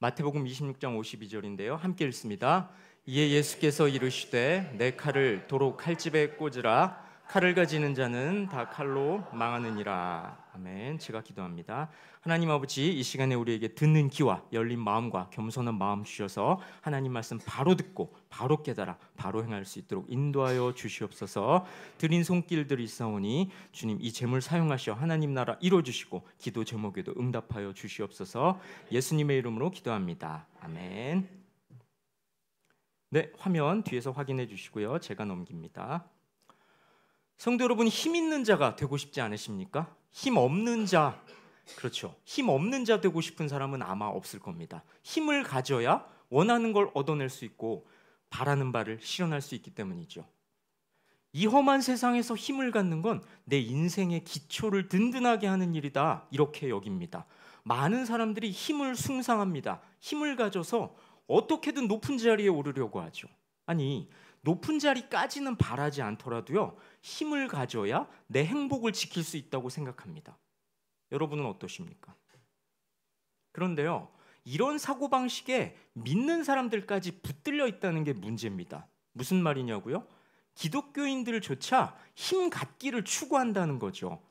마태복음 26장 52절인데요. 함께 읽습니다. 이에 예수께서 이르시되 내 칼을 도로 칼집에 꽂으라. 칼을 가지는 자는 다 칼로 망하느니라. 아멘. 제가 기도합니다. 하나님 아버지, 이 시간에 우리에게 듣는 귀와 열린 마음과 겸손한 마음 주셔서 하나님 말씀 바로 듣고 바로 깨달아 바로 행할 수 있도록 인도하여 주시옵소서. 드린 손길들이 있사오니 주님, 이 재물 사용하셔 하나님 나라 이루어주시고 기도 제목에도 응답하여 주시옵소서. 예수님의 이름으로 기도합니다. 아멘. 네, 화면 뒤에서 확인해 주시고요. 제가 넘깁니다. 성도 여러분, 힘 있는 자가 되고 싶지 않으십니까? 힘 없는 자, 그렇죠. 힘 없는 자 되고 싶은 사람은 아마 없을 겁니다. 힘을 가져야 원하는 걸 얻어낼 수 있고 바라는 바를 실현할 수 있기 때문이죠. 이 험한 세상에서 힘을 갖는 건 내 인생의 기초를 든든하게 하는 일이다, 이렇게 여깁니다. 많은 사람들이 힘을 숭상합니다. 힘을 가져서 어떻게든 높은 자리에 오르려고 하죠. 아니, 높은 자리까지는 바라지 않더라도요, 힘을 가져야 내 행복을 지킬 수 있다고 생각합니다. 여러분은 어떠십니까? 그런데요, 이런 사고방식에 믿는 사람들까지 붙들려 있다는 게 문제입니다. 무슨 말이냐고요? 기독교인들조차 힘 갖기를 추구한다는 거죠.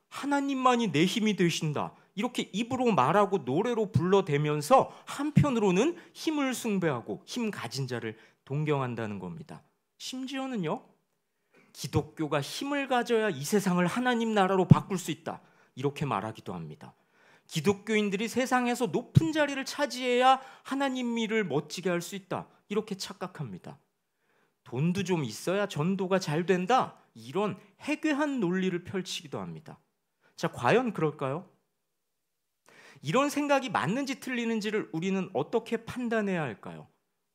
하나님만이 내 힘이 되신다, 이렇게 입으로 말하고 노래로 불러대면서 한편으로는 힘을 숭배하고 힘 가진 자를 동경한다는 겁니다. 심지어는요, 기독교가 힘을 가져야 이 세상을 하나님 나라로 바꿀 수 있다, 이렇게 말하기도 합니다. 기독교인들이 세상에서 높은 자리를 차지해야 하나님 일을 멋지게 할 수 있다, 이렇게 착각합니다. 돈도 좀 있어야 전도가 잘 된다, 이런 해괴한 논리를 펼치기도 합니다. 자, 과연 그럴까요? 이런 생각이 맞는지 틀리는지를 우리는 어떻게 판단해야 할까요?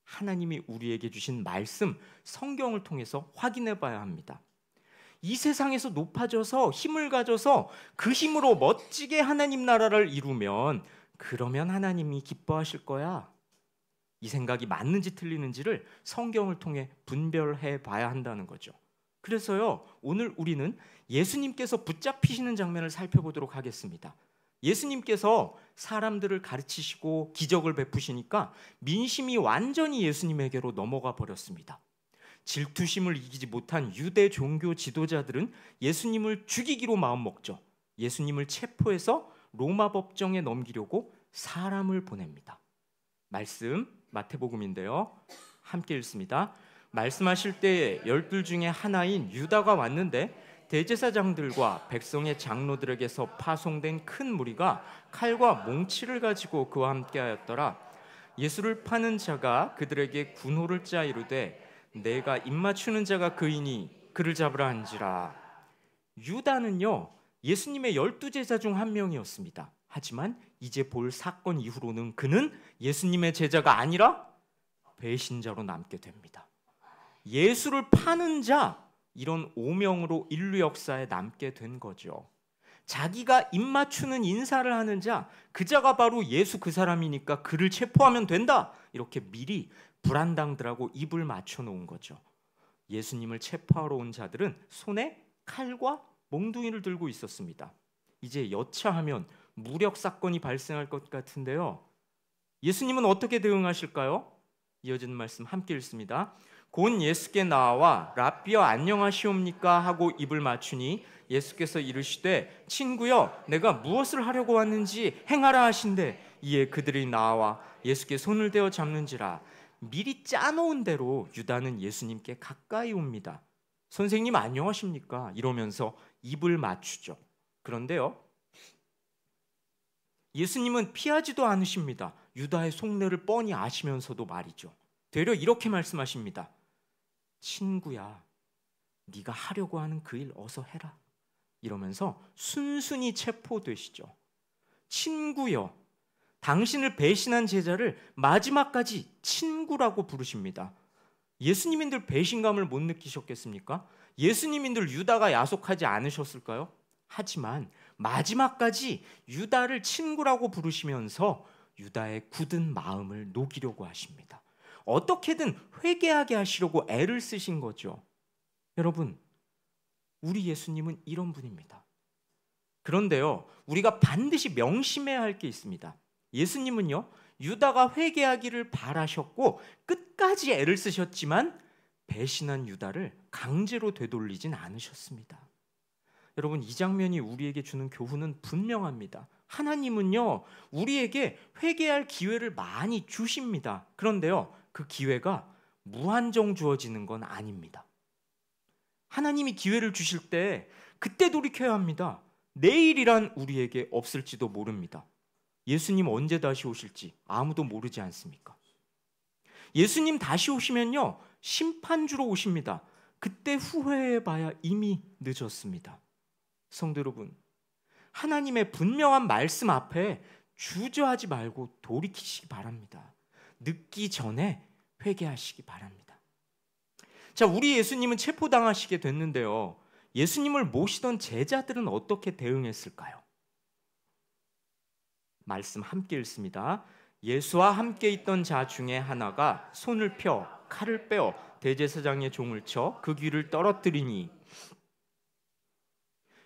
하나님이 우리에게 주신 말씀, 성경을 통해서 확인해 봐야 합니다. 이 세상에서 높아져서 힘을 가져서 그 힘으로 멋지게 하나님 나라를 이루면 그러면 하나님이 기뻐하실 거야. 이 생각이 맞는지 틀리는지를 성경을 통해 분별해 봐야 한다는 거죠. 그래서요, 오늘 우리는 예수님께서 붙잡히시는 장면을 살펴보도록 하겠습니다. 예수님께서 사람들을 가르치시고 기적을 베푸시니까 민심이 완전히 예수님에게로 넘어가 버렸습니다. 질투심을 이기지 못한 유대 종교 지도자들은 예수님을 죽이기로 마음먹죠. 예수님을 체포해서 로마 법정에 넘기려고 사람을 보냅니다. 말씀 마태복음인데요. 함께 읽습니다. 말씀하실 때 12 중에 하나인 유다가 왔는데 대제사장들과 백성의 장로들에게서 파송된 큰 무리가 칼과 몽치를 가지고 그와 함께하였더라. 예수를 파는 자가 그들에게 군호를 짜 이르되 내가 입맞추는 자가 그이니 그를 잡으라 한지라. 유다는요, 예수님의 12제자 중 한 명이었습니다. 하지만 이제 볼 사건 이후로는 그는 예수님의 제자가 아니라 배신자로 남게 됩니다. 예수를 파는 자, 이런 오명으로 인류 역사에 남게 된 거죠. 자기가 입맞추는 인사를 하는 자, 그 자가 바로 예수 그 사람이니까 그를 체포하면 된다, 이렇게 미리 불안당들하고 입을 맞춰 놓은 거죠. 예수님을 체포하러 온 자들은 손에 칼과 몽둥이를 들고 있었습니다. 이제 여차하면 무력 사건이 발생할 것 같은데요, 예수님은 어떻게 대응하실까요? 이어지는 말씀 함께 읽습니다. 곧 예수께 나와 랍비여 안녕하시옵니까 하고 입을 맞추니 예수께서 이르시되 친구여 내가 무엇을 하려고 왔는지 행하라 하신대. 이에 그들이 나와 예수께 손을 대어 잡는지라. 미리 짜놓은 대로 유다는 예수님께 가까이 옵니다. 선생님 안녕하십니까 이러면서 입을 맞추죠. 그런데요, 예수님은 피하지도 않으십니다. 유다의 속내를 뻔히 아시면서도 말이죠. 되려 이렇게 말씀하십니다. 친구야, 네가 하려고 하는 그 일 어서 해라. 이러면서 순순히 체포되시죠. 친구여, 당신을 배신한 제자를 마지막까지 친구라고 부르십니다. 예수님인들 배신감을 못 느끼셨겠습니까? 예수님인들 유다가 야속하지 않으셨을까요? 하지만 마지막까지 유다를 친구라고 부르시면서 유다의 굳은 마음을 녹이려고 하십니다. 어떻게든 회개하게 하시려고 애를 쓰신 거죠. 여러분, 우리 예수님은 이런 분입니다. 그런데요, 우리가 반드시 명심해야 할 게 있습니다. 예수님은요, 유다가 회개하기를 바라셨고 끝까지 애를 쓰셨지만 배신한 유다를 강제로 되돌리진 않으셨습니다. 여러분, 이 장면이 우리에게 주는 교훈은 분명합니다. 하나님은요, 우리에게 회개할 기회를 많이 주십니다. 그런데요, 그 기회가 무한정 주어지는 건 아닙니다. 하나님이 기회를 주실 때 그때 돌이켜야 합니다. 내일이란 우리에게 없을지도 모릅니다. 예수님 언제 다시 오실지 아무도 모르지 않습니까? 예수님 다시 오시면요, 심판주로 오십니다. 그때 후회해봐야 이미 늦었습니다. 성도 여러분, 하나님의 분명한 말씀 앞에 주저하지 말고 돌이키시기 바랍니다. 늦기 전에 회개하시기 바랍니다. 자, 우리 예수님은 체포당하시게 됐는데요, 예수님을 모시던 제자들은 어떻게 대응했을까요? 말씀 함께 읽습니다. 예수와 함께 있던 자 중에 하나가 손을 펴 칼을 빼어 대제사장의 종을 쳐 그 귀를 떨어뜨리니,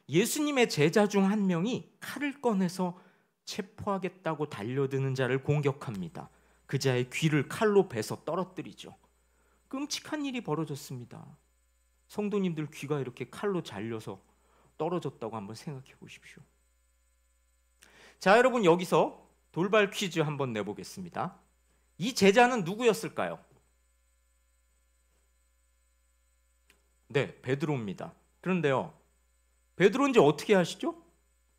예수님의 제자 중 한 명이 칼을 꺼내서 체포하겠다고 달려드는 자를 공격합니다. 그 자의 귀를 칼로 베서 떨어뜨리죠. 끔찍한 일이 벌어졌습니다. 성도님들 귀가 이렇게 칼로 잘려서 떨어졌다고 한번 생각해 보십시오. 자, 여러분, 여기서 돌발 퀴즈 한번 내보겠습니다. 이 제자는 누구였을까요? 네, 베드로입니다. 그런데요, 베드로인지 어떻게 아시죠?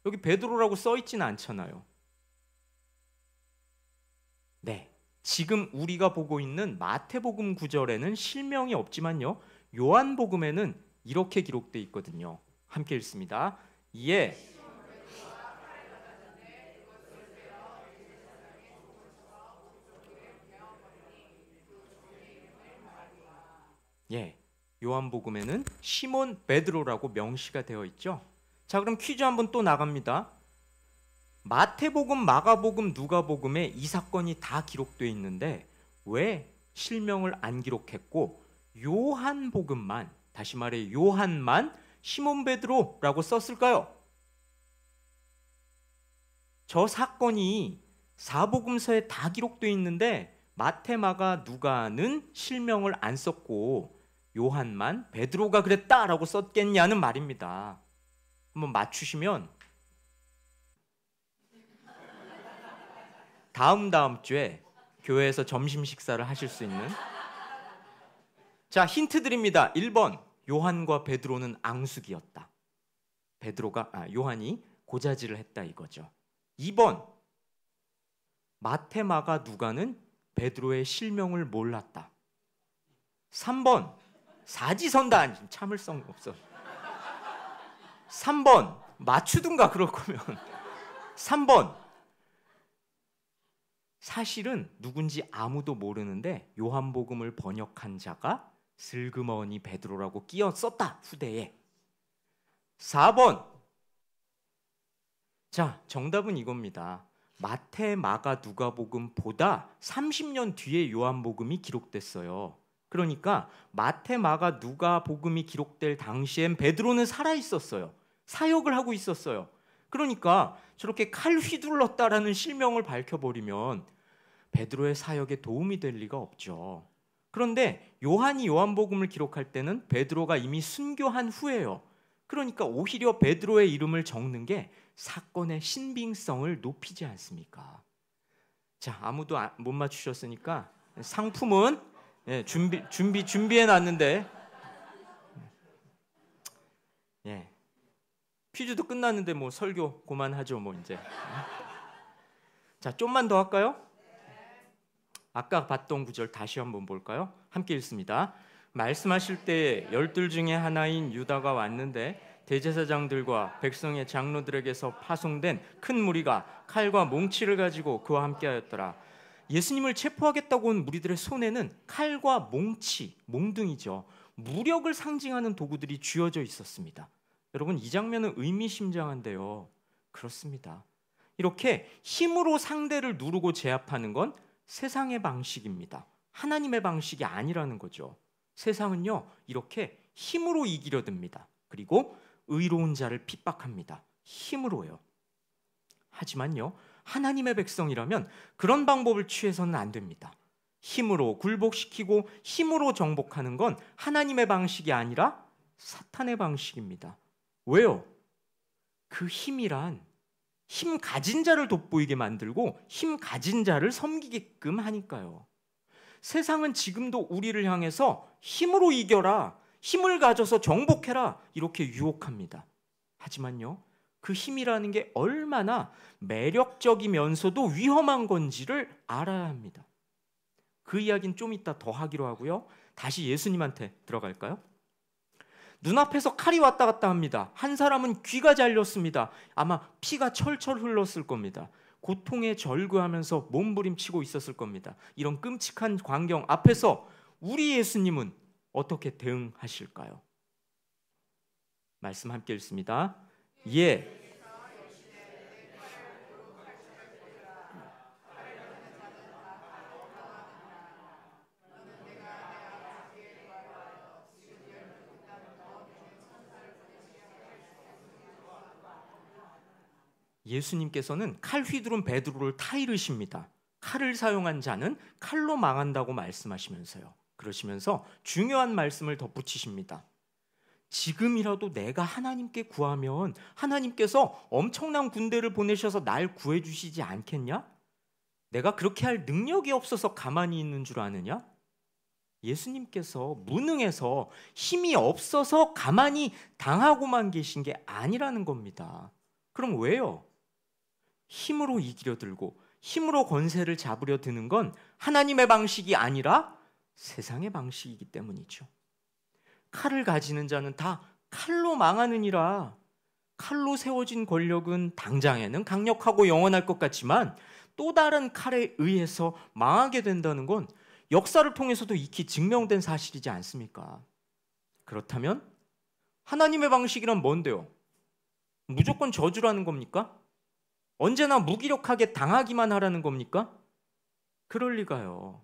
여기 베드로라고 써 있지는 않잖아요. 네, 지금 우리가 보고 있는 마태복음 9절에는 실명이 없지만요, 요한복음에는 이렇게 기록되어 있거든요. 함께 읽습니다. 이에 요한복음에는 시몬 베드로라고 명시가 되어 있죠. 자, 그럼 퀴즈 한번 또 나갑니다. 마태복음, 마가복음, 누가복음에 이 사건이 다 기록되어 있는데 왜 실명을 안 기록했고 요한복음만, 다시 말해 요한만 시몬 베드로라고 썼을까요? 저 사건이 사복음서에 다 기록되어 있는데 마태, 마가, 누가는 실명을 안 썼고 요한만 베드로가 그랬다라고 썼겠냐는 말입니다. 한번 맞추시면 다음 주에 교회에서 점심 식사를 하실 수 있는. 자, 힌트 드립니다. 1번, 요한과 베드로는 앙숙이었다. 요한이 고자질을 했다 이거죠. 2번, 마태, 마가, 누가는 베드로의 실명을 몰랐다. 3번, 사지선다. 참을성 없어. 3번, 맞추든가 그럴 거면. 3번, 사실은 누군지 아무도 모르는데 요한복음을 번역한 자가 슬그머니 베드로라고 끼어 썼다, 후대에. 4번, 자, 정답은 이겁니다. 마태, 마가, 누가복음보다 30년 뒤에 요한복음이 기록됐어요. 그러니까 마태, 마가, 누가복음이 기록될 당시엔 베드로는 살아 있었어요. 사역을 하고 있었어요. 그러니까 저렇게 칼 휘둘렀다라는 실명을 밝혀버리면 베드로의 사역에 도움이 될 리가 없죠. 그런데 요한이 요한복음을 기록할 때는 베드로가 이미 순교한 후예요. 그러니까 오히려 베드로의 이름을 적는 게 사건의 신빙성을 높이지 않습니까? 자, 아무도 못 맞추셨으니까 상품은 준비해 놨는데, 퀴즈도 끝났는데 뭐 설교 그만하죠, 뭐 이제. 자, 좀만 더 할까요? 아까 봤던 구절 다시 한번 볼까요? 함께 읽습니다. 말씀하실 때 열둘 중에 하나인 유다가 왔는데 대제사장들과 백성의 장로들에게서 파송된 큰 무리가 칼과 몽치를 가지고 그와 함께하였더라. 예수님을 체포하겠다고 온 무리들의 손에는 칼과 몽치, 몽둥이죠, 무력을 상징하는 도구들이 쥐어져 있었습니다. 여러분, 이 장면은 의미심장한데요. 그렇습니다. 이렇게 힘으로 상대를 누르고 제압하는 건 세상의 방식입니다. 하나님의 방식이 아니라는 거죠. 세상은요, 이렇게 힘으로 이기려 듭니다. 그리고 의로운 자를 핍박합니다. 힘으로요. 하지만요, 하나님의 백성이라면 그런 방법을 취해서는 안 됩니다. 힘으로 굴복시키고 힘으로 정복하는 건 하나님의 방식이 아니라 사탄의 방식입니다. 왜요? 그 힘이란 힘 가진 자를 돋보이게 만들고 힘 가진 자를 섬기게끔 하니까요. 세상은 지금도 우리를 향해서 힘으로 이겨라, 힘을 가져서 정복해라 이렇게 유혹합니다. 하지만요, 그 힘이라는 게 얼마나 매력적이면서도 위험한 건지를 알아야 합니다. 그 이야기는 좀 이따 더 하기로 하고요. 다시 예수님한테 들어갈까요? 눈앞에서 칼이 왔다 갔다 합니다. 한 사람은 귀가 잘렸습니다. 아마 피가 철철 흘렀을 겁니다. 고통에 절규하면서 몸부림치고 있었을 겁니다. 이런 끔찍한 광경 앞에서 우리 예수님은 어떻게 대응하실까요? 말씀 함께 읽습니다. 예. 예수님께서는 칼 휘두른 베드로를 타이르십니다. 칼을 사용한 자는 칼로 망한다고 말씀하시면서요. 그러시면서 중요한 말씀을 덧붙이십니다. 지금이라도 내가 하나님께 구하면 하나님께서 엄청난 군대를 보내셔서 날 구해주시지 않겠냐? 내가 그렇게 할 능력이 없어서 가만히 있는 줄 아느냐? 예수님께서 무능해서 힘이 없어서 가만히 당하고만 계신 게 아니라는 겁니다. 그럼 왜요? 힘으로 이기려 들고 힘으로 권세를 잡으려 드는 건 하나님의 방식이 아니라 세상의 방식이기 때문이죠. 칼을 가지는 자는 다 칼로 망하느니라. 칼로 세워진 권력은 당장에는 강력하고 영원할 것 같지만 또 다른 칼에 의해서 망하게 된다는 건 역사를 통해서도 익히 증명된 사실이지 않습니까? 그렇다면 하나님의 방식이란 뭔데요? 무조건 저주라는 겁니까? 언제나 무기력하게 당하기만 하라는 겁니까? 그럴 리가요.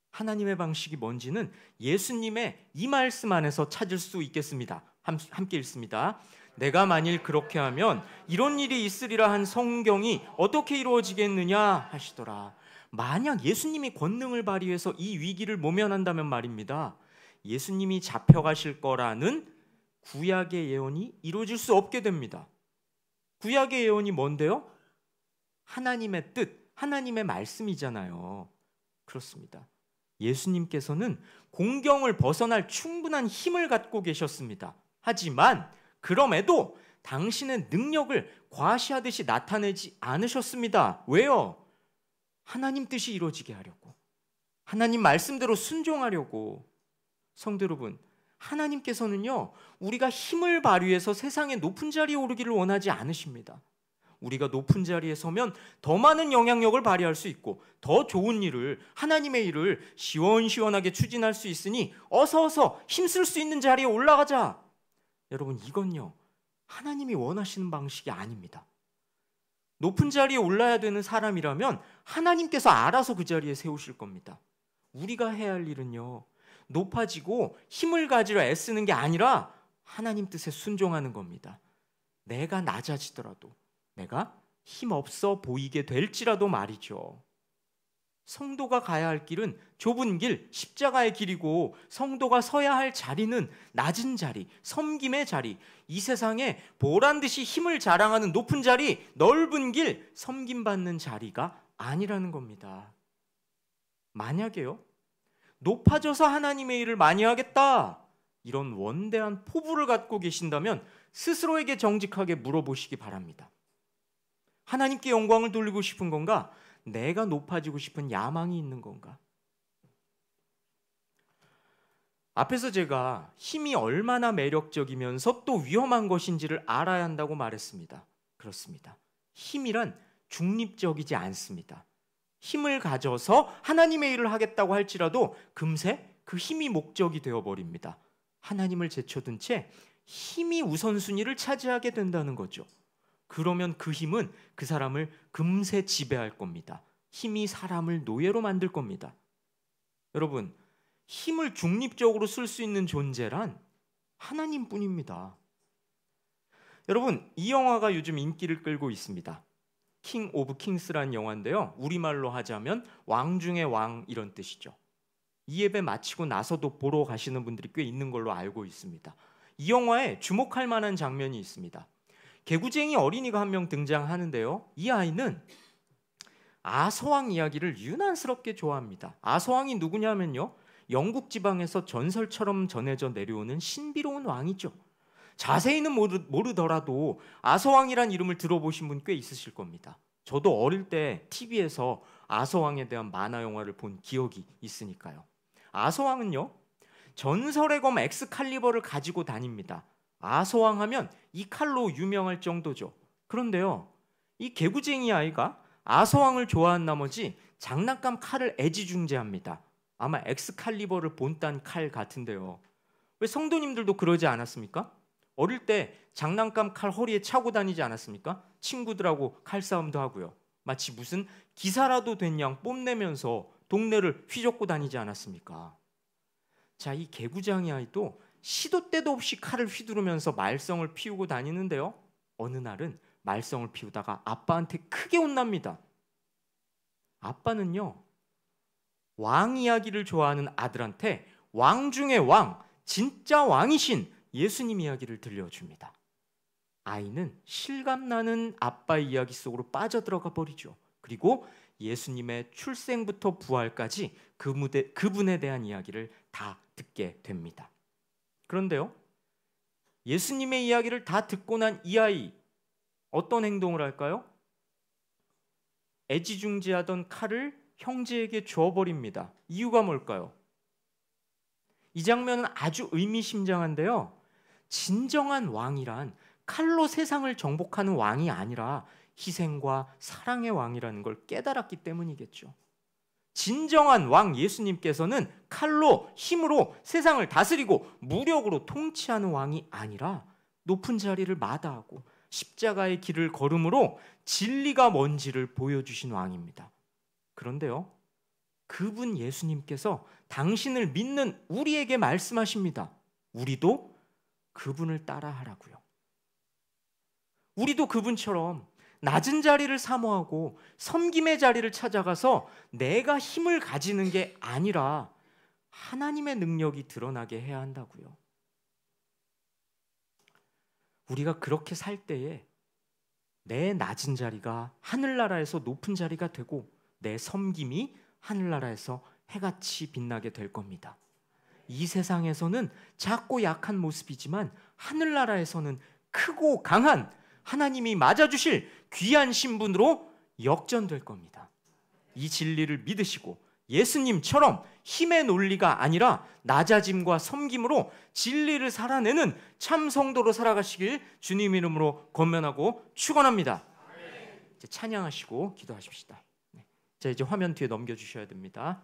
하나님의 방식이 뭔지는 예수님의 이 말씀 안에서 찾을 수 있겠습니다. 함께 읽습니다. 내가 만일 그렇게 하면 이런 일이 있으리라 한 성경이 어떻게 이루어지겠느냐 하시더라. 만약 예수님이 권능을 발휘해서 이 위기를 모면한다면 말입니다. 예수님이 잡혀가실 거라는 구약의 예언이 이루어질 수 없게 됩니다. 구약의 예언이 뭔데요? 하나님의 뜻, 하나님의 말씀이잖아요. 그렇습니다. 예수님께서는 공경을 벗어날 충분한 힘을 갖고 계셨습니다. 하지만 그럼에도 당신의 능력을 과시하듯이 나타내지 않으셨습니다. 왜요? 하나님 뜻이 이루어지게 하려고, 하나님 말씀대로 순종하려고. 성도 여러분, 하나님께서는요, 우리가 힘을 발휘해서 세상의 높은 자리에 오르기를 원하지 않으십니다. 우리가 높은 자리에 서면 더 많은 영향력을 발휘할 수 있고 더 좋은 일을, 하나님의 일을 시원시원하게 추진할 수 있으니 어서 힘쓸 수 있는 자리에 올라가자. 여러분, 이건요, 하나님이 원하시는 방식이 아닙니다. 높은 자리에 올라야 되는 사람이라면 하나님께서 알아서 그 자리에 세우실 겁니다. 우리가 해야 할 일은요, 높아지고 힘을 가지려 애쓰는 게 아니라 하나님 뜻에 순종하는 겁니다. 내가 낮아지더라도, 내가 힘없어 보이게 될지라도 말이죠. 성도가 가야 할 길은 좁은 길, 십자가의 길이고, 성도가 서야 할 자리는 낮은 자리, 섬김의 자리, 이 세상에 보란듯이 힘을 자랑하는 높은 자리, 넓은 길, 섬김받는 자리가 아니라는 겁니다. 만약에요, 높아져서 하나님의 일을 많이 하겠다, 이런 원대한 포부를 갖고 계신다면 스스로에게 정직하게 물어보시기 바랍니다. 하나님께 영광을 돌리고 싶은 건가? 내가 높아지고 싶은 야망이 있는 건가? 앞에서 제가 힘이 얼마나 매력적이면서 또 위험한 것인지를 알아야 한다고 말했습니다. 그렇습니다. 힘이란 중립적이지 않습니다. 힘을 가져서 하나님의 일을 하겠다고 할지라도 금세 그 힘이 목적이 되어버립니다. 하나님을 제쳐둔 채 힘이 우선순위를 차지하게 된다는 거죠. 그러면 그 힘은 그 사람을 금세 지배할 겁니다. 힘이 사람을 노예로 만들 겁니다. 여러분, 힘을 중립적으로 쓸 수 있는 존재란 하나님뿐입니다. 여러분, 이 영화가 요즘 인기를 끌고 있습니다. 킹 오브 킹스라는 영화인데요. 우리말로 하자면 왕 중의 왕 이런 뜻이죠. 이 예배 마치고 나서도 보러 가시는 분들이 꽤 있는 걸로 알고 있습니다. 이 영화에 주목할 만한 장면이 있습니다. 개구쟁이 어린이가 한 명 등장하는데요. 이 아이는 아서왕 이야기를 유난스럽게 좋아합니다. 아서왕이 누구냐면요, 영국 지방에서 전설처럼 전해져 내려오는 신비로운 왕이죠. 자세히는 모르더라도 아서왕이란 이름을 들어보신 분 꽤 있으실 겁니다. 저도 어릴 때 TV에서 아서왕에 대한 만화 영화를 본 기억이 있으니까요. 아서왕은요, 전설의 검 엑스칼리버를 가지고 다닙니다. 아서왕 하면 이 칼로 유명할 정도죠. 그런데요, 이 개구쟁이 아이가 아서왕을 좋아한 나머지 장난감 칼을 애지중지합니다. 아마 엑스칼리버를 본딴 칼 같은데요. 왜 성도님들도 그러지 않았습니까? 어릴 때 장난감 칼 허리에 차고 다니지 않았습니까? 친구들하고 칼싸움도 하고요. 마치 무슨 기사라도 된 양 뽐내면서 동네를 휘젓고 다니지 않았습니까? 자, 이 개구쟁이 아이도 시도 때도 없이 칼을 휘두르면서 말썽을 피우고 다니는데요. 어느 날은 말썽을 피우다가 아빠한테 크게 혼납니다. 아빠는요, 왕 이야기를 좋아하는 아들한테 왕 중의 왕, 진짜 왕이신 예수님 이야기를 들려줍니다. 아이는 실감나는 아빠의 이야기 속으로 빠져들어가 버리죠. 그리고 예수님의 출생부터 부활까지 그분에 대한 이야기를 다 듣게 됩니다. 그런데요, 예수님의 이야기를 다 듣고 난 이 아이, 어떤 행동을 할까요? 애지중지하던 칼을 형제에게 줘버립니다. 이유가 뭘까요? 이 장면은 아주 의미심장한데요. 진정한 왕이란 칼로 세상을 정복하는 왕이 아니라 희생과 사랑의 왕이라는 걸 깨달았기 때문이겠죠. 진정한 왕 예수님께서는 칼로, 힘으로 세상을 다스리고 무력으로 통치하는 왕이 아니라 높은 자리를 마다하고 십자가의 길을 걸음으로 진리가 뭔지를 보여주신 왕입니다. 그런데요, 그분 예수님께서 당신을 믿는 우리에게 말씀하십니다. 우리도 그분을 따라하라고요. 우리도 그분처럼 낮은 자리를 사모하고 섬김의 자리를 찾아가서 내가 힘을 가지는 게 아니라 하나님의 능력이 드러나게 해야 한다고요. 우리가 그렇게 살 때에 내 낮은 자리가 하늘나라에서 높은 자리가 되고 내 섬김이 하늘나라에서 해같이 빛나게 될 겁니다. 이 세상에서는 작고 약한 모습이지만 하늘나라에서는 크고 강한 하나님이 맞아주실 귀한 신분으로 역전될 겁니다. 이 진리를 믿으시고 예수님처럼 힘의 논리가 아니라 낮아짐과 섬김으로 진리를 살아내는 참 성도로 살아가시길 주님 이름으로 권면하고 축원합니다. 이제 찬양하시고 기도하십시다. 자, 이제 화면 뒤에 넘겨주셔야 됩니다.